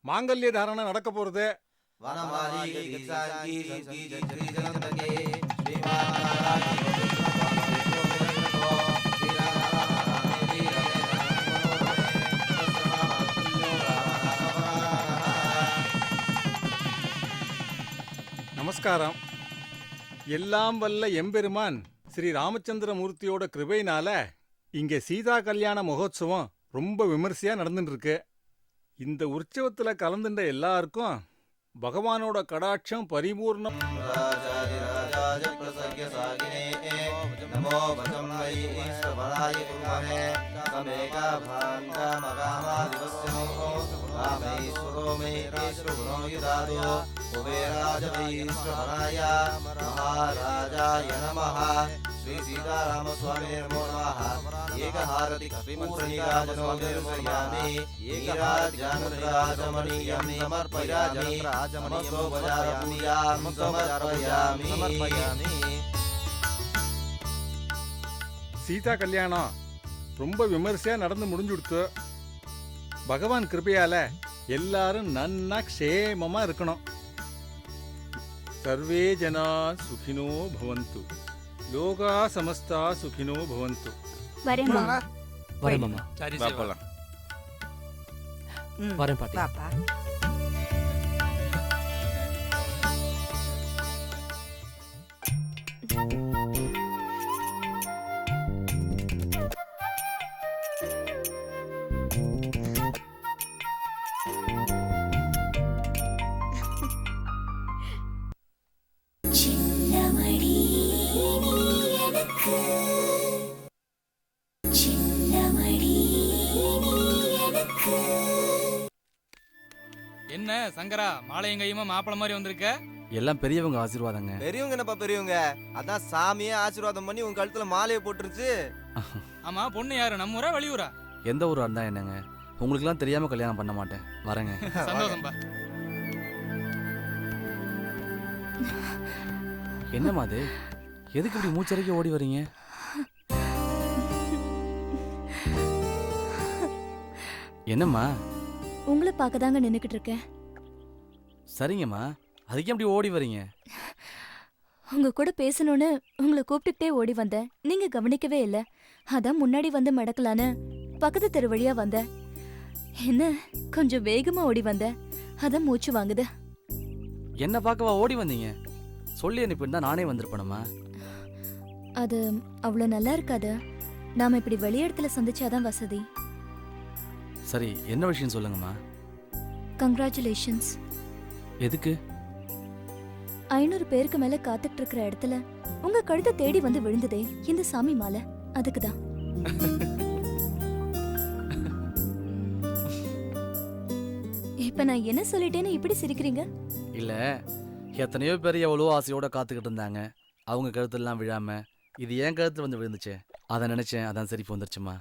மாங்கல்ய தாரணை நடக்க போறது. நமஸ்காரம். எல்லாம் வல்ல எம்பெருமான் ஸ்ரீ ராமச்சந்திர மூர்த்தியோட கிருபையினால இங்க சீதா கல்யாண மகோத்சவம் ரொம்ப விமர்சையா நடந்துட்டு இருக்கு. இந்த உற்சவத்துல கலந்துட்ட எல்லாருக்கும் பகவானோட கடாட்சம் பரிபூர்ணம். श्री सीताराम स्वामी नमो नमः। एकहारति श्रीमत्सनीराजनो दर्शयामि। एकराज्ञानराजमणीयं समर्पयामि। समर्पयामि। சீதா கல்யாணம் ரொம்ப விமர்சையா நடந்து முடிஞ்சுடுத்து. பகவான் கிருபையால எல்லாரும் நன்னா க்ஷேமமா இருக்கணும். சர்வே ஜனா சுகினோ பவந்து, லோகா சமஸ்தா சுகினோ பவந்து. வரேன் மாமா. சரி வா போலாம். வரேன் பாட்டி. பாப்பா. என்ன சங்கரா, மாலையும் கையுமா மாப்பிள மாதிரி வந்திருக்க? எல்லாம் பெரியவங்க ஆசீர்வாதங்க. பெரியவங்க என்னப்பா பெரியவங்க, அதான் சாமியே ஆசீர்வாதம் பண்ணி உங்க கழுத்துல மாலையை போட்டுருச்சு. ஆமா, பொண்ணு யாரு? நம்ம ஊரா வெளியூரா? எந்த ஊரா இருந்தா என்னங்க, உங்களுக்குலாம் தெரியாம கல்யாணம் பண்ண மாட்டேன். வரேங்க. சந்தோஷம்பா. என்னம்மா அது, எதுக்கு இப்படி மூச்சரைக்க ஓடி வரீங்க? என்னம்மா? உங்களை பார்க்க தாங்க நின்னுக்கிட்டு இருக்கேன். சரிங்கம்மா, அதுக்கு எப்படி ஓடி வரீங்க? உங்க கூட பேசணும்னு உங்களை கூப்பிட்டுக்கிட்டே ஓடி வந்தேன். நீங்க கவனிக்கவே இல்லை. அதான் முன்னாடி வந்து மடக்கலான்னு பக்கத்து தெரு வழியா வந்தேன். என்ன கொஞ்சம் வேகமா ஓடி வந்தேன், அதான் மூச்சு வாங்குது. என்ன பார்க்கவா ஓடி வந்தீங்க? சொல்லி அனுப்பியிருந்தா நானே வந்திருப்பேனம்மா. அது அவ்வளோ நல்லா இருக்காது. நாம இப்படி வெளி இடத்துல சந்திச்சாதான் வசதி. சரி, என்ன விஷயம் சொல்லுங்கம்மா. கங்க்ராச்சுலேஷன்ஸ். எதுக்கு? 500 பேருக்கு மேல காத்துட்டு இருக்கிற இடத்துல உங்க கழுத்தை தேடி வந்து விழுந்ததே இந்த சாமி மாலை, அதுக்குதான். இப்ப நான் என்ன சொல்லிட்டேன்னு இப்படி சிரிக்கிறீங்க? இல்ல, எத்தனையோ பேர் எவ்வளோ ஆசையோட காத்துக்கிட்டு இருந்தாங்க. அவங்க கழுத்தெல்லாம் விழாம இது என் கழுத்துல வந்து விழுந்துச்சு. அதை நினைச்சேன், அதான் சரி வந்துருச்சுமா.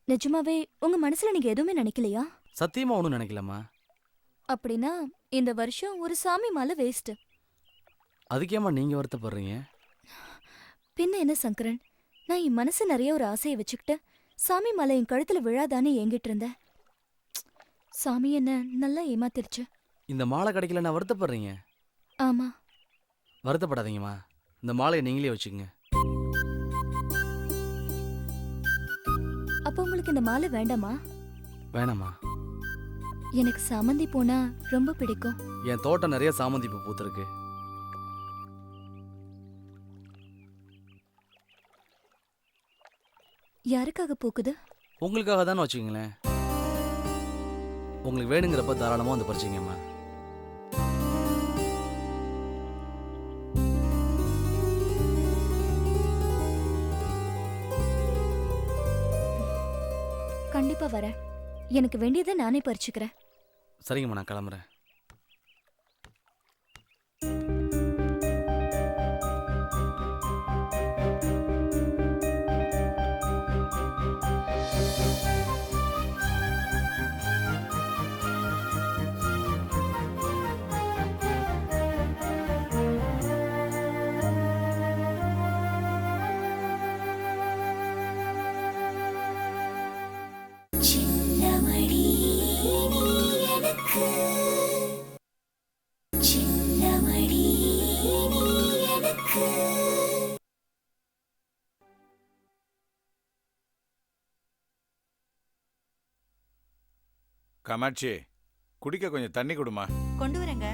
நிஜமாவே உங்க மனசுல நீங்க எதுவுமே நினைக்கலையா? சத்தியமா ஒன்றும் நினைக்கலம்மா. அப்படின்னா இந்த வருஷம் ஒரு சாமி மாலை வேஸ்ட். அதுக்கேம்மா நீங்க வருத்தப்படுறீங்க? பின்ன என்ன சங்கரன், நான் என் மனசு நிறைய ஒரு ஆசையை வச்சுக்கிட்டு சாமி மாலை என் கழுத்துல விழாதானே ஏங்கிட்டு இருந்தேன். சாமி என்ன நல்லா ஏமாத்திருச்சு. இந்த மாலை கிடைக்கல நான் வருத்தப்படுறீங்க? ஆமா. வருத்தப்படாதீங்கம்மா, இந்த மாலையை நீங்களே வச்சுக்கோங்க. அப்ப உங்களுக்கு இந்த மாலை வேண்டாமா? வேணாம்மா. எனக்கு சாமந்தி பூனா ரொம்ப பிடிக்கும். என் தோட்டம் நிறைய சாமந்தி பூ பூத்திருக்கு. யாருக்காக பூக்குது? உங்களுக்காக தானே வச்சுக்கங்களேன். உங்களுக்கு வேணுங்கிறப்ப தாராளமா வந்து பறிச்சிங்கம்மா. கண்டிப்பா வரேன். எனக்கு வேண்டியதை நானே பறிச்சுக்கிறேன். சரிங்கம்மா, நான் கிளம்புறேன். சின்னமணி காமாட்சி, குடிக்க கொஞ்சம் தண்ணி கொடுமா. கொண்டு வரேங்க.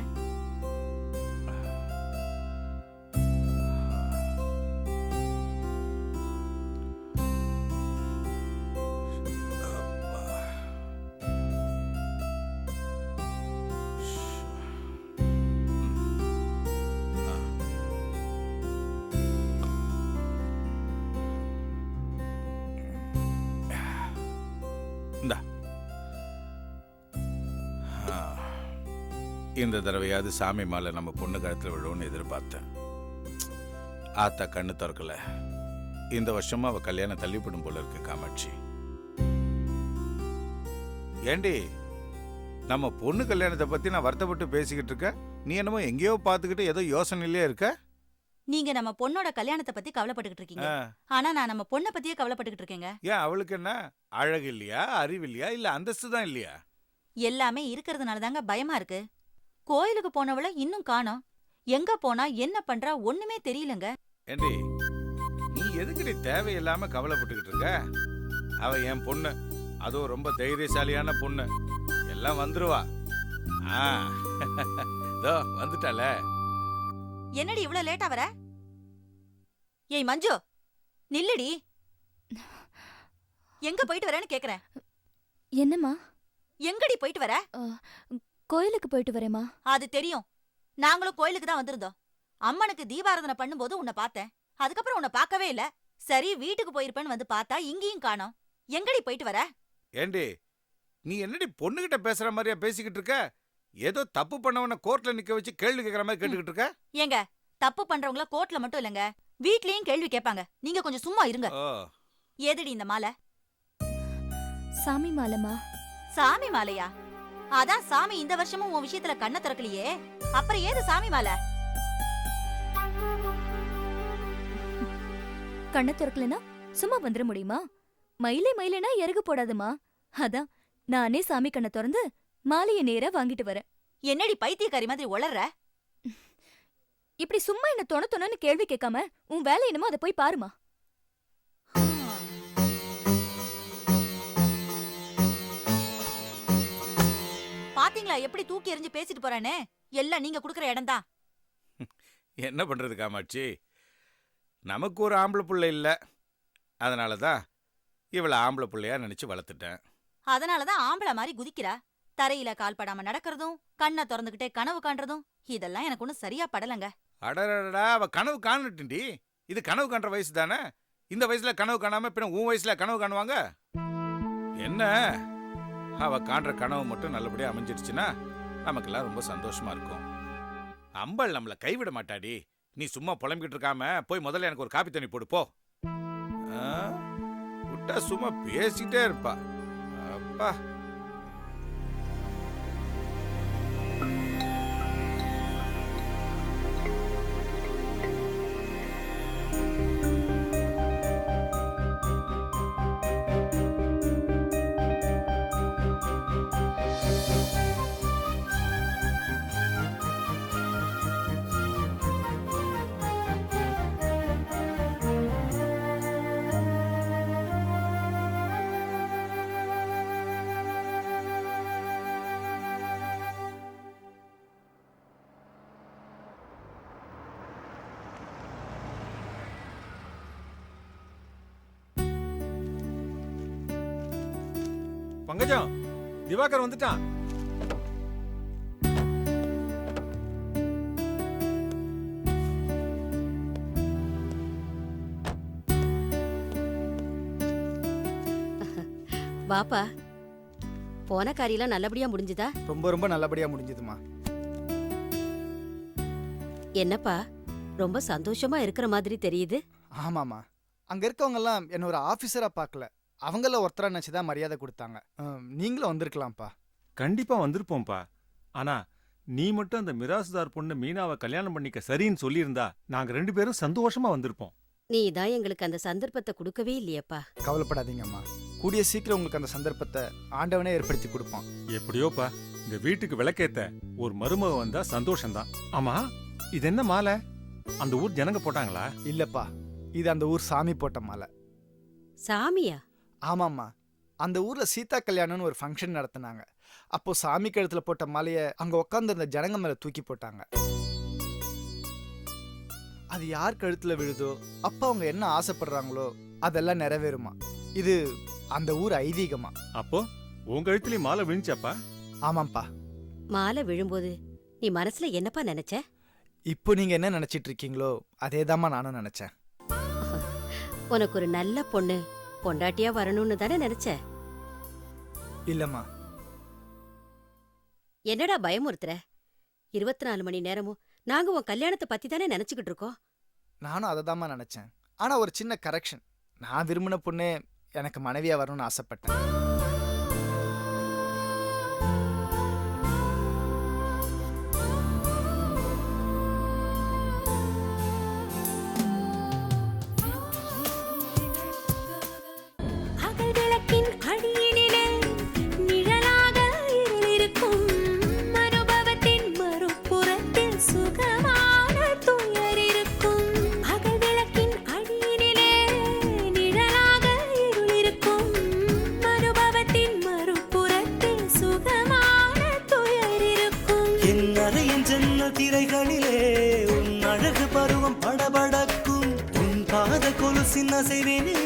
இந்த தடவையாவது சாமி மாலை நம்ம பொண்ணு கழுத்தில் விழுவோன்னு எதிர்பார்த்தேன். ஆத்தா கண்ணு திறக்கல. இந்த வருஷமா அவ கல்யாணம் தள்ளிப்படும் போல இருக்கு காமாட்சி. ஏண்டி, நம்ம பொண்ணு கல்யாணத்தை பத்தி நான் வருத்தப்பட்டு பேசிக்கிட்டு இருக்க, நீ என்னமோ எங்கேயோ பார்த்துக்கிட்டு ஏதோ யோசனையிலே இருக்க. நீங்க நம்ம பொண்ணோட கல்யாணத்தை பத்தி கவலைப்பட்டுக்கிட்டு இருக்கீங்க. ஆனா நான் நம்ம பொண்ணை பத்தியே கவலைப்பட்டுக்கிட்டு இருக்கேங்க. ஏன், அவளுக்கு என்ன அழகு இல்லையா, அறிவு இல்லையா, இல்ல அந்தஸ்து தான் இல்லையா? எல்லாமே இருக்கிறதுனால தாங்க பயமா இருக்கு. கோயிலுக்கு போனவள இன்னும் காணோம். எங்க போனா என்ன பண்றா ஒண்ணுமே தெரியலங்க. ஏண்டி, நீ எதுக்கு தேவையில்லாம கவலைப்பட்டுக்கிட்டு இருக்க? அவ என் பொண்ணு, அதுவும் ரொம்ப தைரியசாலியான பொண்ணு. எல்லாம் வந்துருவா. வந்துட்டால. என்னடி இவ்வளவு லேட்டா வர? ஏய் மஞ்சு, நில்லுடி. எங்க போயிட்டு வரேன்னு கேக்குறேன். என்னம்மா? எங்கடி போயிட்டு வர? கோயிலுக்கு போயிட்டு வரேம்மா. அது தெரியும். நாங்களும் கோயிலுக்கு தான் வந்திருந்தோம். அம்மனுக்கு தீபாராதனை பண்ணும்போது உன்னை பார்த்தேன். அதுக்கப்புறம் உன்னை பார்க்கவே இல்ல. சரி வீட்டுக்கு போயிருப்பேன்னு வந்து பார்த்தா இங்கேயும் காணோம். எங்கடி போயிட்டு வர? ஏண்டி, நீ என்னடி பொண்ணுகிட்ட பேசுற மாதிரியா பேசிக்கிட்டு இருக்க? ஏதோ தப்பு பண்ணவன கோர்ட்ல நிக்க வச்சு கேள்வி கேட்கற மாதிரி கேட்டுக்கிட்டு இருக்க. ஏங்க, தப்பு பண்றவங்கள கோர்ட்ல மட்டும் இல்லங்க, வீட்லயும் கேள்வி கேட்பாங்க. நீங்க கொஞ்சம் சும்மா இருங்க. ஏதடி இந்த மாலை? சாமி மாலைமா. சாமி மாலையா? அதான் சாமி இந்த வருஷமும் உன் விஷயத்துல கண்ணை திறக்கலையே, அப்புறம் ஏது சாமி மாலை? கண்ணை திறக்கலனா சும்மா வந்துட முடியுமா? மயிலே மயிலேனா இறகு போடாதுமா. அதான் நானே சாமி கண்ணை திறந்து மாலையை நேரா வாங்கிட்டு வரேன். என்னடி பைத்தியக்காரி மாதிரி உளர்ற? இப்படி சும்மா என்ன தொண கேள்வி கேட்காம உன் வேலை என்னமோ அதை போய் பாருமா. பாத்தீங்களா எப்படி தூக்கி எறிஞ்சு பேசிட்டு போறானே? எல்லாம் நீங்க குடுக்கற இடம்தான். என்ன பண்றது காமாட்சி, நமக்கு ஒரு ஆம்பளை புள்ள இல்ல. அதனாலதான் இவளை ஆம்பளை புள்ளையா நினைச்சு வளர்த்துட்டேன். அதனாலதான் ஆம்பளை மாதிரி குதிக்கிறா. தரையில கால் படாம நடக்கிறதும், கண்ணை திறந்துகிட்டே கனவு காண்றதும், இதெல்லாம் எனக்கு ஒன்னும் சரியா படலங்க. அடடா, அவ கனவு காணட்டுண்டி. இது கனவு காண்ற வயசு தானே. இந்த வயசுல கனவு காணாம பின்ன உன் வயசுல கனவு காணுவாங்க என்ன? அவ காண்ற கனவு மட்டும் நல்லபடியா அமைஞ்சிருச்சுன்னா நமக்கெல்லாம் ரொம்ப சந்தோஷமா இருக்கும். அம்பள் நம்மள கைவிட மாட்டாடி. நீ சும்மா புலம்பிக்கிட்டு இருக்காம போய் முதல்ல எனக்கு ஒரு காப்பி தண்ணி போடு போ. விட்டா சும்மா பேசிட்டே இருப்பா. அப்பா, பங்கஜம், திவாகர் வந்துட்டான். வாப்பா, போன காரியெல்லாம் நல்லபடியா முடிஞ்சுதா? ரொம்ப ரொம்ப நல்லபடியா முடிஞ்சதுமா. என்னப்பா ரொம்ப சந்தோஷமா இருக்கிற மாதிரி தெரியுது. ஆமாமா, அங்க இருக்கவங்க எல்லாம் என்ன ஒரு ஆபீசரா பார்க்கல, அவங்கள ஒருத்தரா நினைச்சுதான் மரியாதை கொடுத்தாங்க. நீங்களும் வந்திருக்கலாம்ப்பா. கண்டிப்பா வந்திருப்போம்ப்பா. ஆனா நீ மட்டும் அந்த மிராசுதார் பொண்ணு மீனாவை கல்யாணம் பண்ணிக்க சரின்னு சொல்லியிருந்தா நாங்க 2 பேரும் சந்தோஷமா வந்திருப்போம். நீ தான் எங்களுக்கு அந்த சந்தர்ப்பத்தை கொடுக்கவே இல்லையப்பா. கவலைப்படாதீங்கம்மா, கூடிய சீக்கிரம் உங்களுக்கு அந்த சந்தர்ப்பத்தை ஆண்டவனே ஏற்படுத்தி கொடுப்பான். எப்படியோப்பா, இந்த வீட்டுக்கு விளக்கேத்த ஒரு மருமக வந்தா சந்தோஷம்தான். ஆமா, இது என்ன மாலை? அந்த ஊர் ஜனங்க போட்டாங்களா? இல்லப்பா, இது அந்த ஊர் சாமி போட்ட மாலை. சாமியா? ஆமாம்மா, அந்த ஊர்ல சீதா கல்யாணம்னு ஒரு ஃபங்க்ஷன் நடத்தினாங்க. அப்போ சாமி கழுத்துல போட்ட மாலையை அங்க உட்காந்துருந்த ஜனங்க மேல தூக்கி போட்டாங்க. அது யார் கழுத்துல விழுதோ அப்ப அவங்க என்ன ஆசைப்படுறாங்களோ அதெல்லாம் நிறைவேறுமா. இது அந்த ஊர் ஐதீகமா. அப்போ உங்க கழுத்துலயும் மாலை விழுந்துச்சாப்பா? ஆமாப்பா. மாலை விழும்போது நீ மனசுல என்னப்பா நினைச்ச? இப்போ நீங்க என்ன நினைச்சிட்டு இருக்கீங்களோ அதேதாம்மா நானும் நினைச்சேன். உனக்கு ஒரு நல்ல பொண்ணு பொண்டாட்டியா வரணும்னு தானே நினைச்ச? இல்லம்மா. என்னடா பயமுறுத்துற? 24 மணி நேரமும் நாங்க உன் கல்யாணத்தை பத்தி தானே நினைச்சுக்கிட்டு இருக்கோம். நானும் அதை தாம்மா நினைச்சேன். ஆனா ஒரு சின்ன கரெக்ஷன். நான் விரும்பின பொண்ணு எனக்கு மனைவியா வரணும்னு ஆசைப்பட்டேன். திரைகளிலே உன் அழகு பருவம் படபடக்கும், உன் பாத கொலுசின் அசைவினிலே